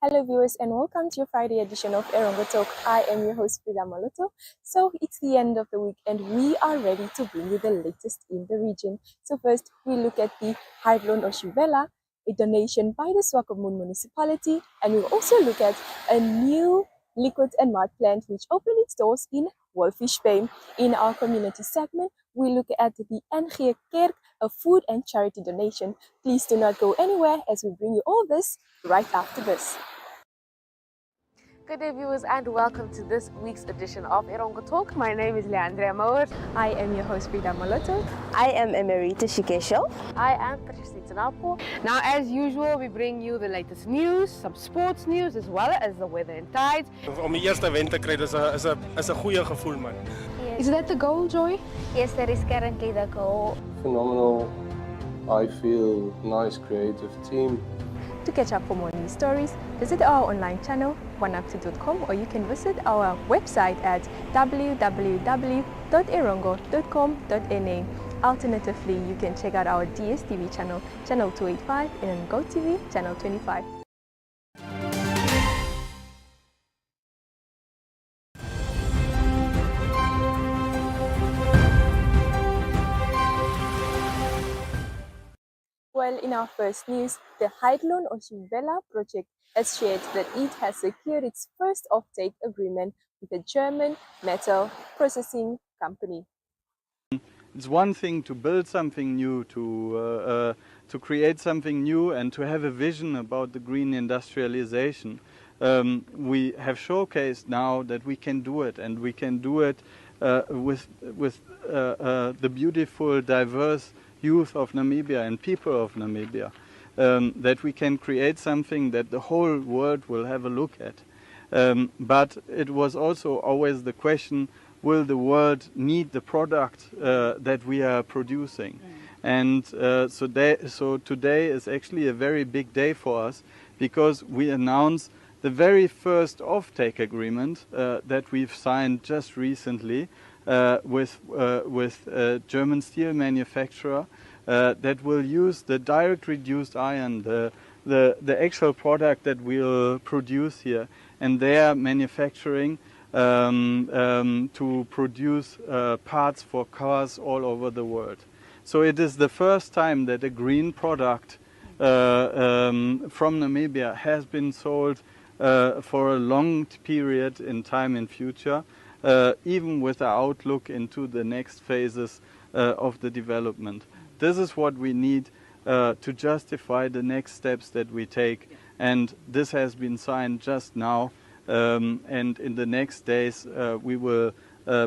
Hello viewers and welcome to your Friday edition of Erongo Talk. I am your host Frida Maloto. So it's the end of the week and we are ready to bring you the latest in the region. So first we look at the Hydlon Oshivela, a donation by the Swakopmund municipality, and we'll also look at a new liquid and mud plant which opened its doors in Wolfish Bay. In our community segment, we look at the NG Kerk, a food and charity donation. Please do not go anywhere as we bring you all this right after this. Good day viewers and welcome to this week's edition of Erongo Talk. My name is Leandria Mouwer. I am your host Frida Maloto. I am Emerita Shikesho. I am Patricia Tanapo. Now as usual we bring you the latest news, some sports news as well as the weather and tides. Om die eerste wen te kry is 'n goeie gevoel man. Yes. Is that the goal, Joy? Yes, that is currently the goal. Phenomenal. I feel nice creative team. To catch up for more news stories, visit our online channel, oneupto.com, or you can visit our website at www.erongo.com.na. Alternatively, you can check out our DSTV channel, channel 285, and on GoTV, channel 25. Well, in our first news, the Hydlon Oshivela project has shared that it has secured its first offtake agreement with a German metal processing company. It's one thing to build something new, to create something new and to have a vision about the green industrialization. We have showcased now that we can do it, and we can do it with the beautiful, diverse youth of Namibia and people of Namibia, that we can create something that the whole world will have a look at. But it was also always the question, will the world need the product that we are producing? And so today is actually a very big day for us, because we announce the very first offtake agreement that we've signed just recently with a German steel manufacturer that will use the direct reduced iron, the actual product that we'll produce here, and they are manufacturing to produce parts for cars all over the world. So it is the first time that a green product from Namibia has been sold for a long period in time in future, even with the outlook into the next phases of the development. This is what we need to justify the next steps that we take, and this has been signed just now, and in the next days we will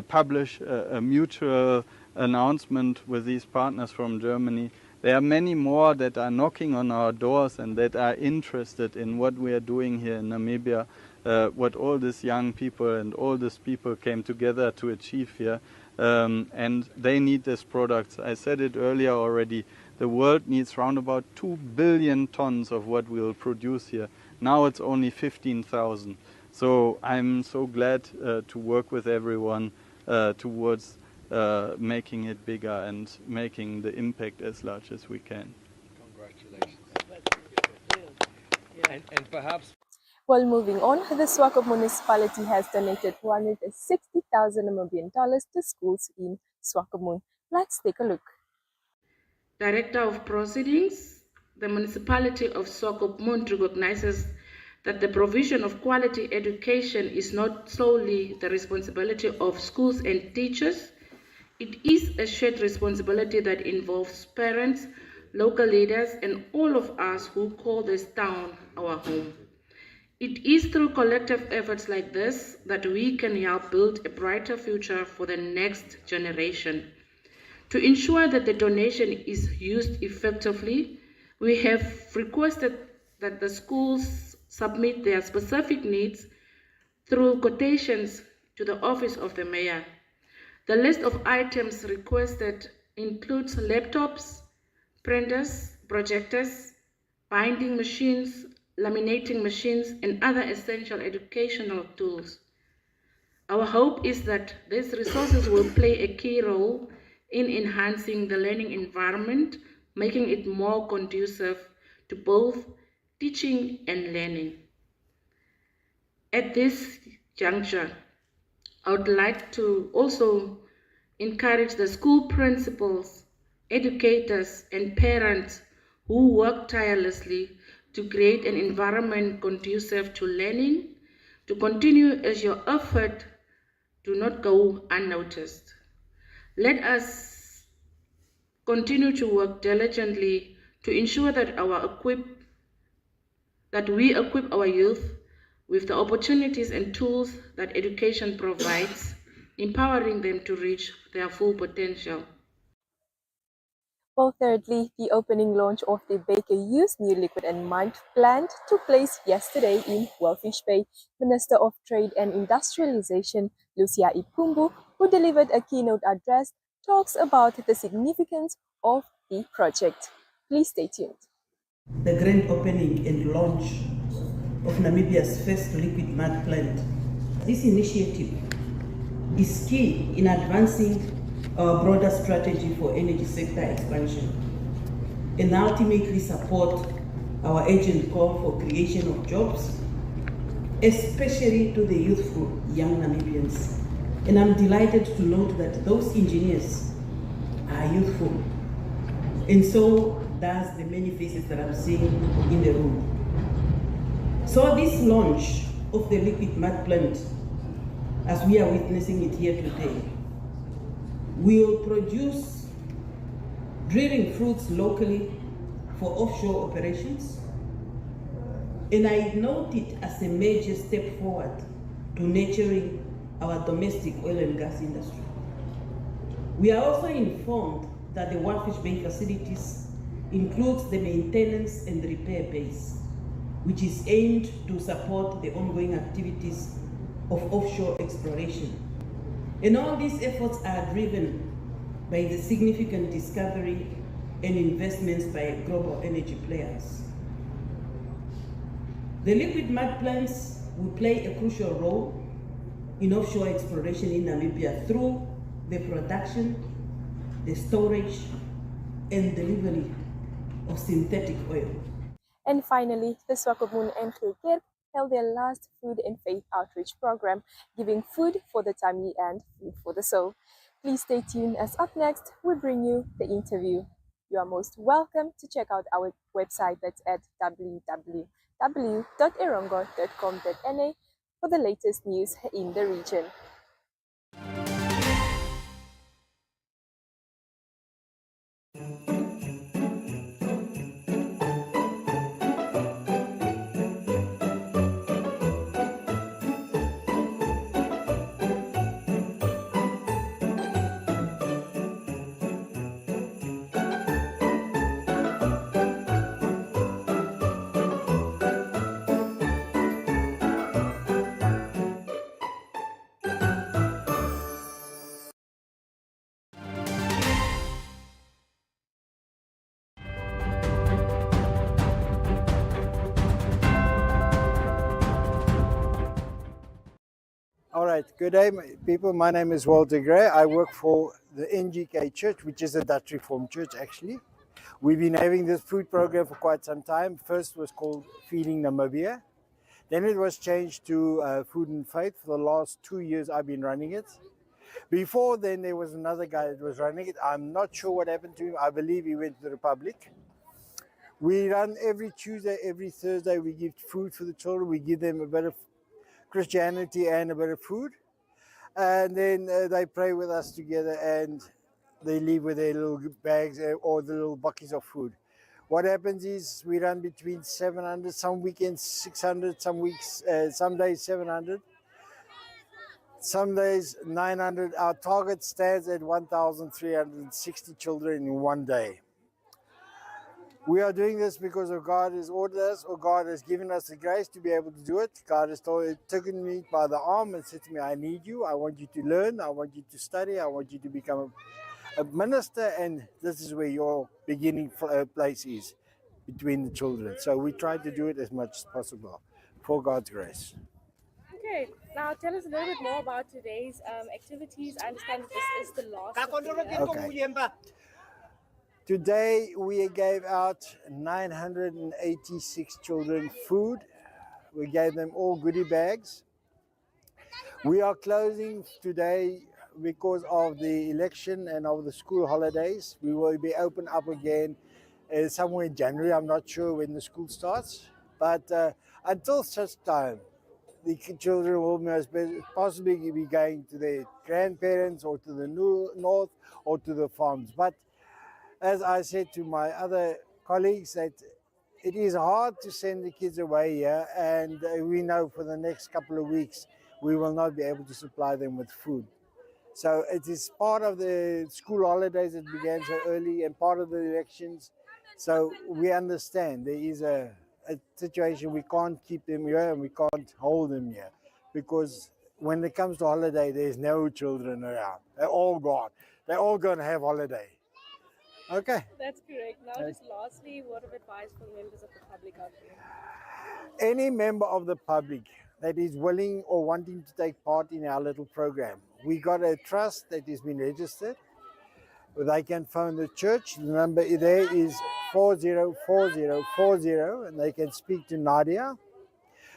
publish a mutual announcement with these partners from Germany. There are many more that are knocking on our doors and that are interested in what we are doing here in Namibia, what all these young people and all these people came together to achieve here. And they need this product. I said it earlier already, the world needs around about 2 billion tons of what we'll produce here. Now it's only 15,000. So I'm so glad to work with everyone towards making it bigger and making the impact as large as we can. Congratulations. And perhaps... Well, moving on, the Swakop municipality has donated $160,000 Namibian to schools in Swakopmund. Let's take a look. Director of Proceedings, the municipality of Swakopmund recognizes that the provision of quality education is not solely the responsibility of schools and teachers. It is a shared responsibility that involves parents, local leaders, and all of us who call this town our home. It is through collective efforts like this that we can help build a brighter future for the next generation. To ensure that the donation is used effectively, we have requested that the schools submit their specific needs through quotations to the Office of the Mayor. The list of items requested includes laptops, printers, projectors, binding machines, laminating machines, and other essential educational tools. Our hope is that these resources will play a key role in enhancing the learning environment, making it more conducive to both teaching and learning. At this juncture, I would like to also encourage the school principals, educators, and parents who work tirelessly to create an environment conducive to learning to continue as your effort do not go unnoticed. Let us continue to work diligently to ensure that we equip our youth with the opportunities and tools that education provides, empowering them to reach their full potential. Well, thirdly, the opening launch of the Baker Hughes new liquid and mine plant took place yesterday in Wellfish Bay. Minister of Trade and Industrialization, Lucia Ipumbu, who delivered a keynote address, talks about the significance of the project. Please stay tuned. The grand opening and launch of Namibia's first liquid mud plant. This initiative is key in advancing our broader strategy for energy sector expansion and ultimately support our urgent call for creation of jobs, especially to the youthful young Namibians. And I'm delighted to note that those engineers are youthful. And so does the many faces that I'm seeing in the room. So this launch of the liquid mud plant, as we are witnessing it here today, will produce drilling fruits locally for offshore operations. And I note it as a major step forward to nurturing our domestic oil and gas industry. We are also informed that the Wellfish Bay facilities includes the maintenance and repair base, which is aimed to support the ongoing activities of offshore exploration. And all these efforts are driven by the significant discovery and investments by global energy players. The liquid mud plants will play a crucial role in offshore exploration in Namibia through the production, the storage, and delivery of synthetic oil. And finally, the Swakopmund and Kerk held their last food and faith outreach program, giving food for the tummy and food for the soul. Please stay tuned as up next we bring you the interview. You are most welcome to check out our website that's at www.erongo.com.na for the latest news in the region. All right, good day, people. My name is Walter Gray. I work for the NGK Church, which is a Dutch Reformed church, actually. We've been having this food program for quite some time. First was called Feeding Namibia. Then it was changed to Food and Faith. For the last 2 years, I've been running it. Before then, there was another guy that was running it. I'm not sure what happened to him. I believe he went to the Republic. We run every Tuesday, every Thursday. We give food for the children. We give them a bit of Christianity and a bit of food. And then they pray with us together and they leave with their little bags or the little buckets of food. What happens is we run between 700, some weekends 600, some weeks, some days 700, some days 900. Our target stands at 1,360 children in one day. We are doing this because of God has ordered us, or God has given us the grace to be able to do it. God has taken me by the arm and said to me, I need you. I want you to learn. I want you to study. I want you to become a minister. And this is where your beginning place is, between the children. So we try to do it as much as possible for God's grace. Okay, now tell us a little bit more about today's activities. I understand that this is the last of the year. Okay. Today we gave out 986 children food. We gave them all goodie bags. We are closing today because of the election and of the school holidays. We will be open up again somewhere in January. I'm not sure when the school starts, but until such time, the children will most possibly be going to their grandparents or to the north or to the farms. But as I said to my other colleagues, that it is hard to send the kids away here, and we know for the next couple of weeks we will not be able to supply them with food. So it is part of the school holidays that began so early and part of the elections. So we understand there is a situation we can't keep them here and we can't hold them here, because when it comes to holiday, there's no children around. They're all gone. They're all going to have holiday. Okay. That's correct. Now, just lastly, word of advice for members of the public out there? Any member of the public that is willing or wanting to take part in our little program, we got a trust that has been registered. They can phone the church. The number there is 404040, and they can speak to Nadia.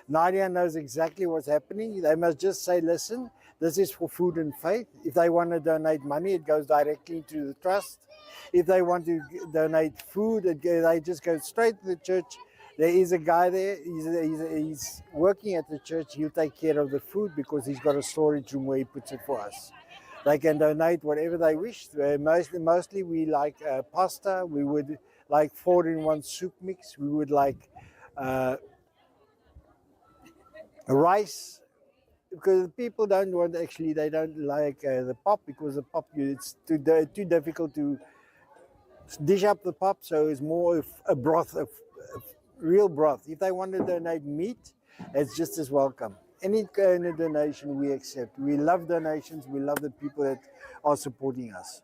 Nadia knows exactly what's happening. They must just say, listen, this is for food and faith. If they want to donate money, it goes directly to the trust. If they want to donate food, they just go straight to the church. There is a guy there, he's working at the church. He'll take care of the food because he's got a storage room where he puts it for us. They can donate whatever they wish. Mostly we like pasta. We would like 4-in-1 soup mix. We would like rice, because people don't want, actually they don't like the pop, because the pop, it's too difficult to dish up the pop, so it's more a broth, a real broth. If they want to donate meat, it's just as welcome. Any kind of donation we accept. We love donations. We love the people that are supporting us.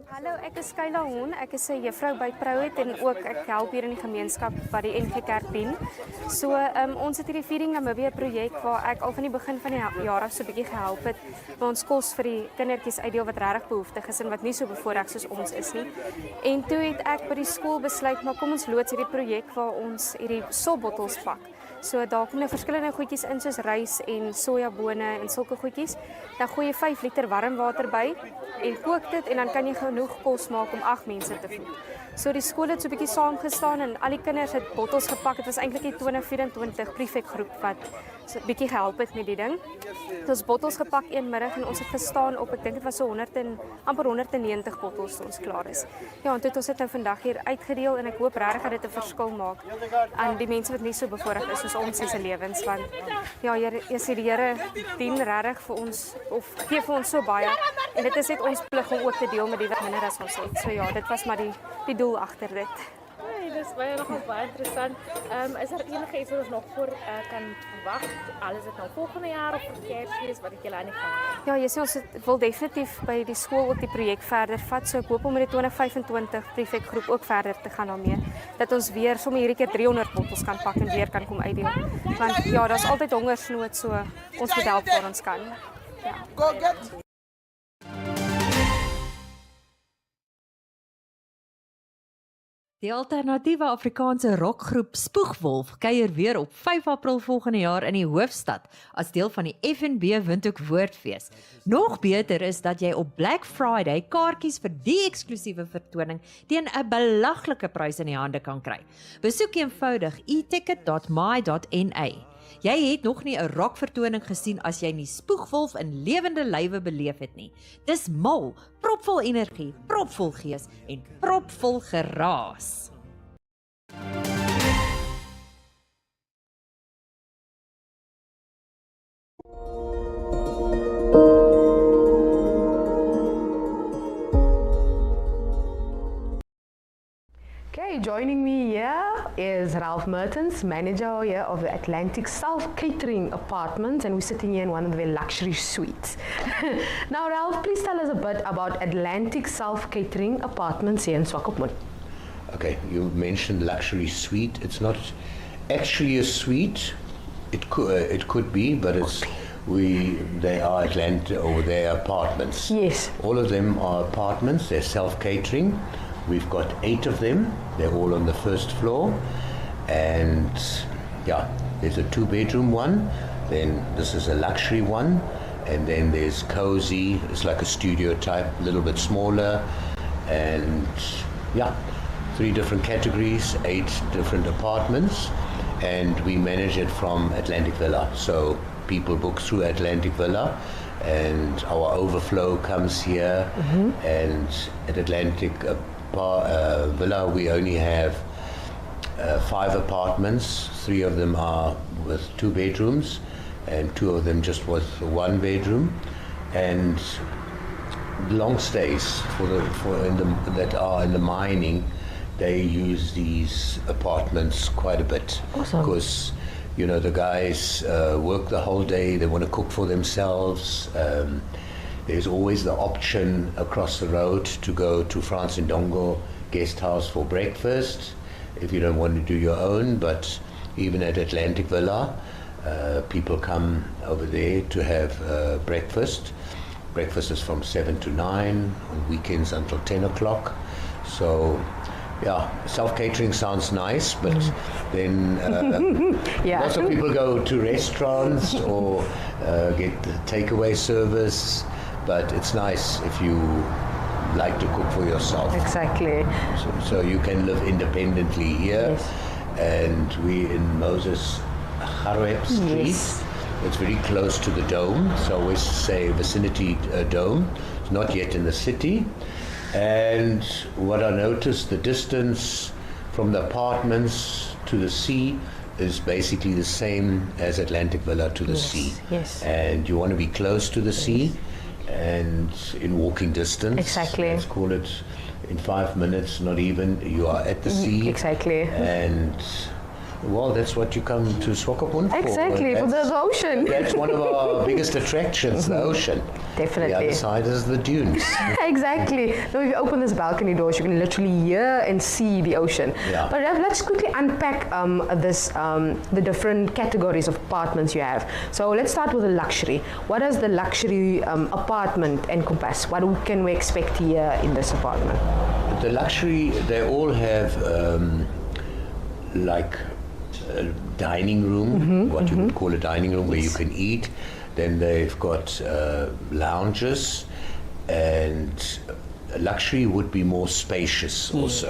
Hallo, ek is Kayla Hoen. Ek is 'n juffrou by Prouet en ook ek help hier in die gemeenskap wat die NG Kerk dien. So ons het hierdie Feeding Namibia projek waar ek al van die begin van die jaar af so 'n bietjie gehelp het waar ons kos vir die kindertjies uitdeel wat regtig behoeftig is en wat nie so bevoorreg soos ons is nie. En toe het ek by die skool besluit, maar kom ons loods hierdie projek waar ons hierdie sopbottels pak. So daar kom nou verskillende goedjies in soos rys en sojabone en sulke goedjies. Dan gooi jy 5 liter warm water by en kook dit en dan kan jy genoeg kos maak om 8 mense te voed. So die skool het so 'n bietjie saamgestaan en al die kinders het bottels gepak. Dit was eintlik die 2024 prefekgroep wat so 'n bietjie gehelp het met die ding. Het ons bottels gepak een middag en ons het gestaan op, ek dink dit was so amper 190 bottels toe ons klaar is. Ja, en toe het ons dit nou vandag hier uitgedeel en ek hoop regtig dat dit 'n verskil maak aan die mense wat nie so bevoorreg is soos ons in se lewens, want ja, die Here dien regtig vir ons of gee vir ons so baie en dit is net ons plig om ook te deel met die wat minder as ons het. So ja, dit was maar die doel agter dit. Nee, dis nogal baie interessant. Is daar enige iets wat ons nog voor kan verwag? Alles dit nou volgende jaar of Kersfees wat ek julle aan die gang hou? Ja, jy sien ons wil definitief by die skool ook die projek verder vat. So ek hoop om met die 2025 prefekgroep ook verder te gaan daarmee. Dat ons weer sommer hierdie keer 300 bottels kan pak en weer kan kom uitdeel. Want ja, daar's altyd hongersnood, so ons moet help waar ons kan. Ja. Go get. Die alternatiewe Afrikaanse rockgroep Spoegwolf kuier weer op 5 April volgende jaar in die hoofstad as deel van die FNB Windhoek Woordfees. Nog beter is dat jy op Black Friday kaartjies vir die eksklusiewe vertoning teen 'n belaglike prys in die hande kan kry. Besoek eenvoudig eticket.my.na. Jy het nog nie 'n rockvertoning gesien as jy nie Spoegwolf in lewende lywe beleef het nie. Dis mal, propvol energie, propvol gees en propvol geraas. Okay, joining me here is Ralph Mertens, manager here of the Atlantic Self-Catering Apartments, and we're sitting here in one of their luxury suites. Now, Ralph, please tell us a bit about Atlantic Self-Catering Apartments here in Swakopmund. Okay, you mentioned luxury suite. It's not actually a suite. It could be, but they are Atlantic, or they are apartments. Yes. All of them are apartments. They're self-catering. We've got 8 of them. They're all on the first floor. And yeah, there's a 2-bedroom one. Then this is a luxury one, and then there's cozy. It's like a studio type, a little bit smaller, and yeah, 3 different categories, 8 different apartments, and we manage it from Atlantic Villa. So people book through Atlantic Villa, and our overflow comes here. And at Atlantic Villa, we only have 5 apartments. 3 of them are with 2 bedrooms, and 2 of them just with 1 bedroom, and long stays that are in the mining. They use these apartments quite a bit. Awesome. Because the guys work the whole day. They want to cook for themselves. There's always the option across the road to go to France Ndongo guest house for breakfast if you don't want to do your own. But even at Atlantic Villa, people come over there to have breakfast. Breakfast is from 7 to 9, on weekends until 10 o'clock. So, yeah, self-catering sounds nice, but then lots of people go to restaurants or get the takeaway service, but it's nice if you like to cook for yourself. Exactly. So you can live independently here. Yes. And we in Moses Harweb Street. Yes. It's very close to the dome, so I always say vicinity dome. It's not yet in the city. And what I noticed, the distance from the apartments to the sea is basically the same as Atlantic Villa to the sea. Yes. And you want to be close to the sea and in walking distance. Exactly. Let's call it in 5 minutes, not even, you are at the sea. Exactly. And well, that's what you come to Swakopmund for. Exactly, for the ocean. That's one of our biggest attractions, the ocean. Definitely. The other side is the dunes. Exactly. So if you open this balcony doors, you can literally hear and see the ocean. Yeah. But let's quickly unpack the different categories of apartments you have. So let's start with the luxury. What does the luxury apartment encompass? What can we expect here in this apartment? The luxury, they all have like a dining room, what you would call a dining room, where you can eat. Then they've got lounges, and luxury would be more spacious also.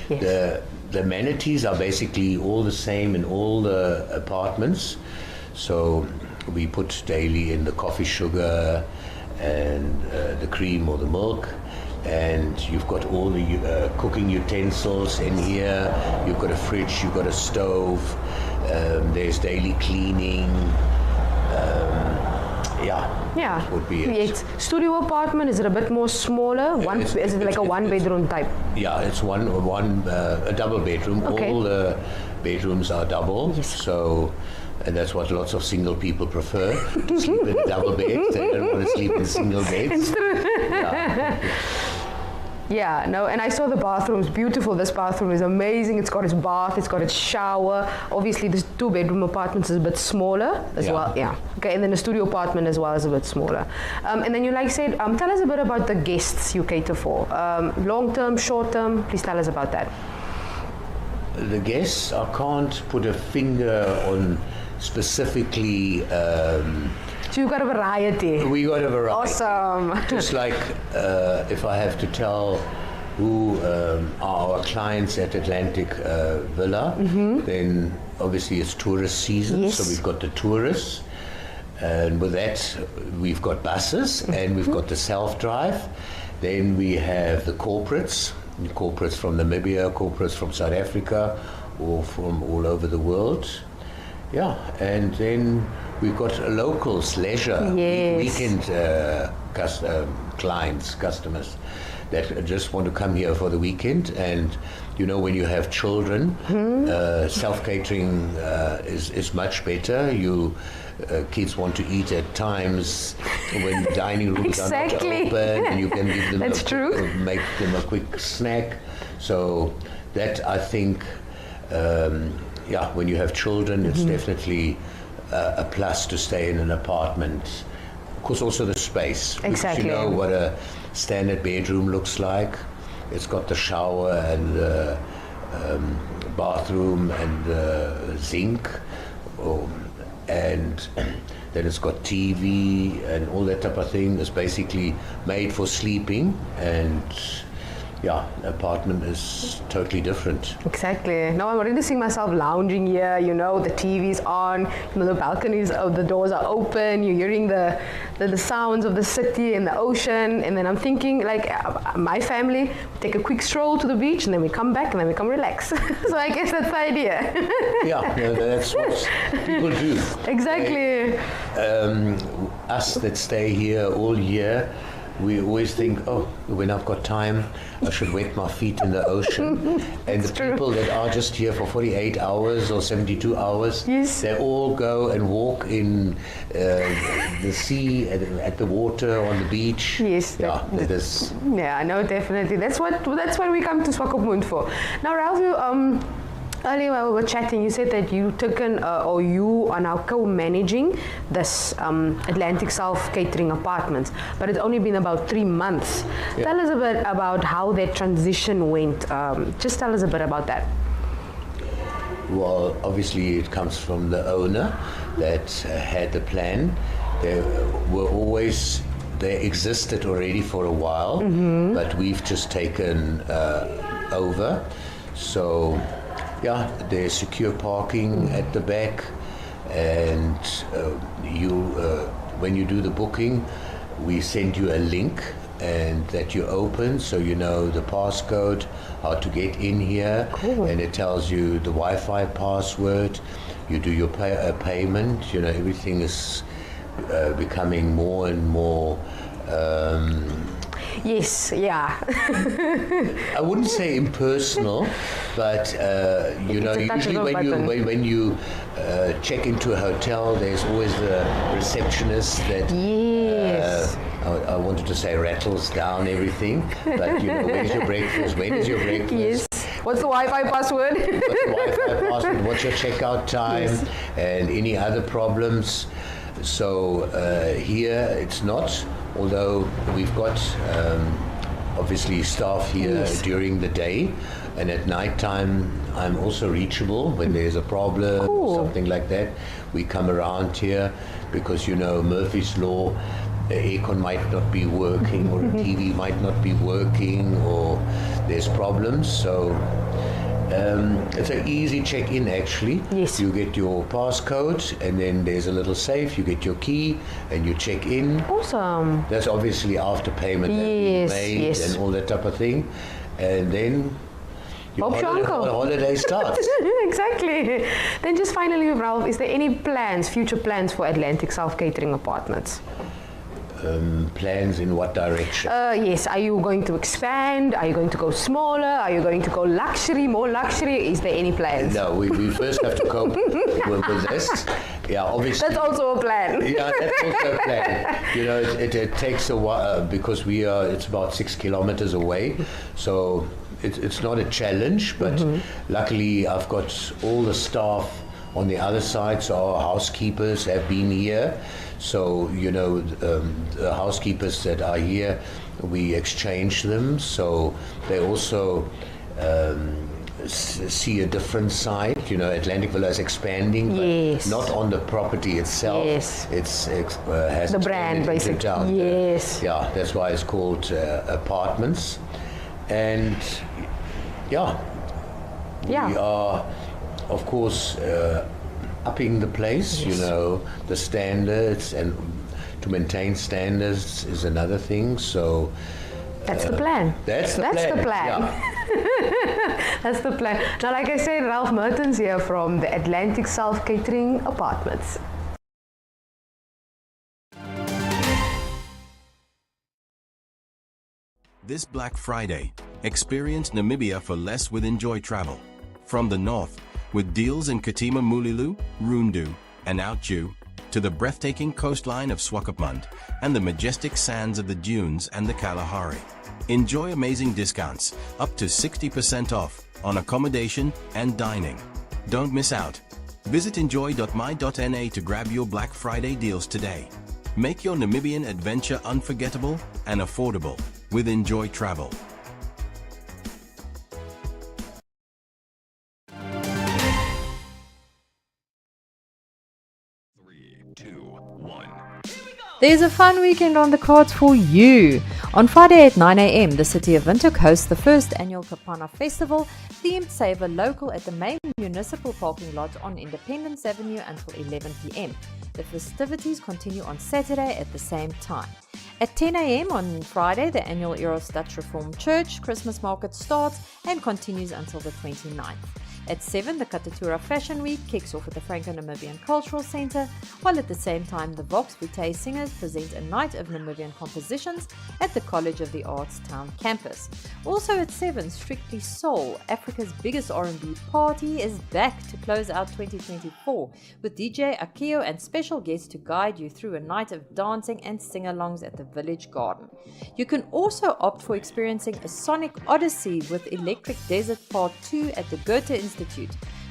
Yes. The amenities are basically all the same in all the apartments. So we put daily in the coffee sugar and the cream or the milk. And you've got all the cooking utensils in here. You've got a fridge, you've got a stove. There's daily cleaning. Yeah. Would be it. Yes. Studio apartment, is it a bit more smaller? Is it like a one-bedroom type? Yeah, it's a double bedroom. Okay. All the bedrooms are double. Yes. So, and that's what lots of single people prefer, to sleep in a double bed. They don't want to sleep in single beds. It's true. Yeah. Yeah, no, and I saw the bathroom's beautiful. This bathroom is amazing. It's got its bath, it's got its shower. Obviously, this 2-bedroom apartment is a bit smaller as well. Yeah. Okay, and then the studio apartment as well is a bit smaller. And then you said, tell us a bit about the guests you cater for. Long-term, short-term, please tell us about that. The guests, I can't put a finger on specifically. So you've got a variety. We got a variety. Awesome. Just like if I have to tell who are our clients at Atlantic Villa, then obviously it's tourist season, Yes. so we've got the tourists. And with that, we've got buses and we've got the self-drive. Then we have the corporates from Namibia, corporates from South Africa, or from all over the world. Yeah, and then we've got locals, leisure, weekend clients, customers that just want to come here for the weekend. And when you have children, self-catering is much better. Kids want to eat at times when the dining rooms are not open, and you can give them make them a quick snack. So that, I think, when you have children, it's definitely a plus to stay in an apartment. Of course, also the space. Exactly. Because you know what a standard bedroom looks like. It's got the shower and the bathroom and the sink. and then it's got TV and all that type of thing. It's basically made for sleeping, and yeah, the apartment is totally different. Exactly. Now I'm already seeing myself lounging here, you know, the TV's on, you know, the balconies, the doors are open, you're hearing the sounds of the city and the ocean, and then I'm thinking, like, my family take a quick stroll to the beach, and then we come back, and then we come relax. So I guess that's the idea. Yeah, that's what people do. Exactly. Us that stay here all year, we always think, oh, when I've got time, I should wet my feet in the ocean. And the people that are just here for 48 hours or 72 hours, they all go and walk in the sea, at the water, on the beach. Yes. Yeah, that is. Yeah, no, definitely. That's what we come to Swakopmund for. Now, Ralph, you earlier while we were chatting, you said that you you are now co-managing this Atlantic South Catering Apartments, but it's only been about 3 months. Yeah. Tell us a bit about how that transition went. Just tell us a bit about that. Well, obviously it comes from the owner that had the plan. They existed already for a while, but we've just taken over. So yeah, there's secure parking at the back, and when you do the booking, we send you a link and that you open, so you know the passcode, how to get in here. Cool. And it tells you the Wi-Fi password. You do your payment. You know, everything is becoming more and more. Yes, yeah. I wouldn't say impersonal, but you know, usually when you check into a hotel, there's always the receptionist that yes. I wanted to say rattles down everything, but you know, where's your breakfast? When is your breakfast? Yes. What's the Wi-Fi password? What's the Wi-Fi password? What's your checkout time? Yes. And any other problems? So here it's not. Although we've got obviously staff here during the day, and at night time I'm also reachable when there's a problem or something like that. We come around here because, you know, Murphy's Law, the aircon might not be working or a TV might not be working, or there's problems. So it's an easy check-in actually. Yes. You get your passcode, and then there's a little safe. You get your key and you check in. Awesome. That's obviously after payment that we made and all that type of thing. And then your holiday starts. Exactly. Then just finally, Ralph, is there any future plans for Atlantic South Catering Apartments? Plans in what direction? Yes, are you going to expand? Are you going to go smaller? Are you going to go more luxury? Is there any plans? No, we first have to cope with this. Yeah, obviously. That's also a plan. Yeah, that's also a plan. You know, it takes a while because it's about 6 kilometers away, so it's not a challenge, but luckily I've got all the staff on the other side, so our housekeepers have been here. So, you know, the housekeepers that are here, we exchange them, so they also see a different side. You know, Atlantic Villa is expanding, but not on the property itself. Yes. Has the brand, basically. Yes. Yeah, that's why it's called apartments. And we are, of course, upping the place, you know, the standards, and to maintain standards is another thing. So that's the plan. That's the plan. Yeah. That's the plan. Now, like I said, Ralph Mertens here from the Atlantic South Catering Apartments. This Black Friday, experience Namibia for less with Enjoy Travel. From the north, with deals in Katima Mulilo, Rundu, and Outju, to the breathtaking coastline of Swakopmund and the majestic sands of the dunes and the Kalahari. Enjoy amazing discounts, up to 60% off on accommodation and dining. Don't miss out. Visit enjoy.my.na to grab your Black Friday deals today. Make your Namibian adventure unforgettable and affordable with Enjoy Travel. There's a fun weekend on the cards for you. On Friday at 9 a.m., the city of Windhoek hosts the first annual Kapana Festival, themed Savor Local at the main municipal parking lot on Independence Avenue until 11 p.m. The festivities continue on Saturday at the same time. At 10 a.m. on Friday, the annual Eros Dutch Reformed Church Christmas market starts and continues until the 29th. At 7, the Katatura Fashion Week kicks off at the Franco-Namibian Cultural Centre, while at the same time the Vox Vitae Singers present a night of Namibian compositions at the College of the Arts Town campus. Also at 7, Strictly Soul, Africa's biggest R&B party, is back to close out 2024 with DJ Akio and special guests to guide you through a night of dancing and sing-alongs at the Village Garden. You can also opt for experiencing a sonic odyssey with Electric Desert Part 2 at the Goethe Institute,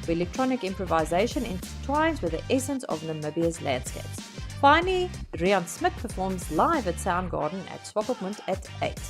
where electronic improvisation intertwines with the essence of Namibia's landscapes. Finally, Rian Smith performs live at Soundgarden at Swakopmund at 8.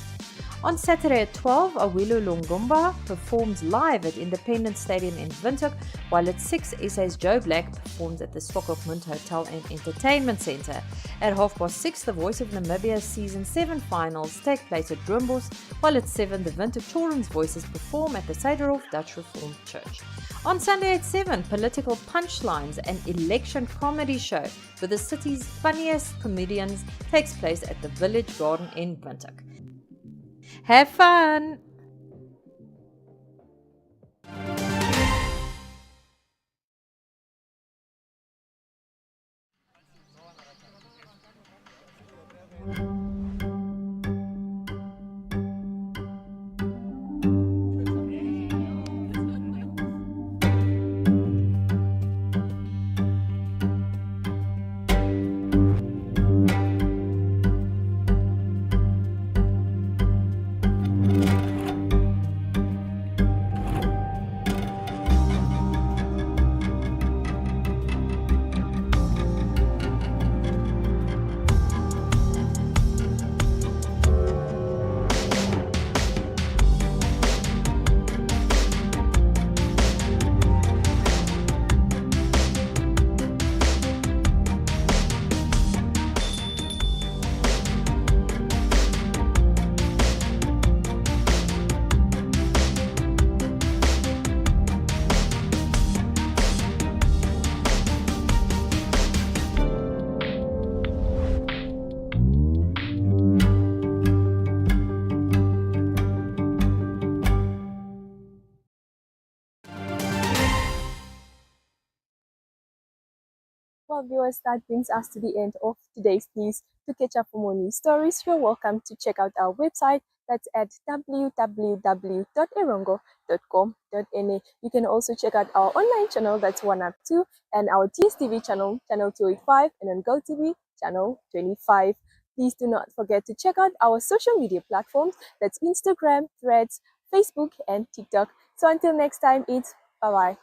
On Saturday at 12, Awilo Longomba performs live at Independence Stadium in Windhoek, while at 6, SA's Joe Black performs at the Swakopmund Hotel and Entertainment Centre. At 6:30, the Voice of Namibia Season 7 finals take place at Droombos, while at 7, the Windhoek Children's Voices perform at the Suiderhof Dutch Reformed Church. On Sunday at 7, Political Punchlines, an election comedy show with the city's funniest comedians, takes place at the Village Garden in Windhoek. Have fun! Well, viewers, that brings us to the end of today's news. To catch up for more news stories, you're welcome to check out our website. That's at www.erongo.com.na. You can also check out our online channel, that's 1up2, and our DSTV channel, channel 285, and on GoTV, channel 25. Please do not forget to check out our social media platforms, that's Instagram, Threads, Facebook, and TikTok. So until next time, it's bye-bye.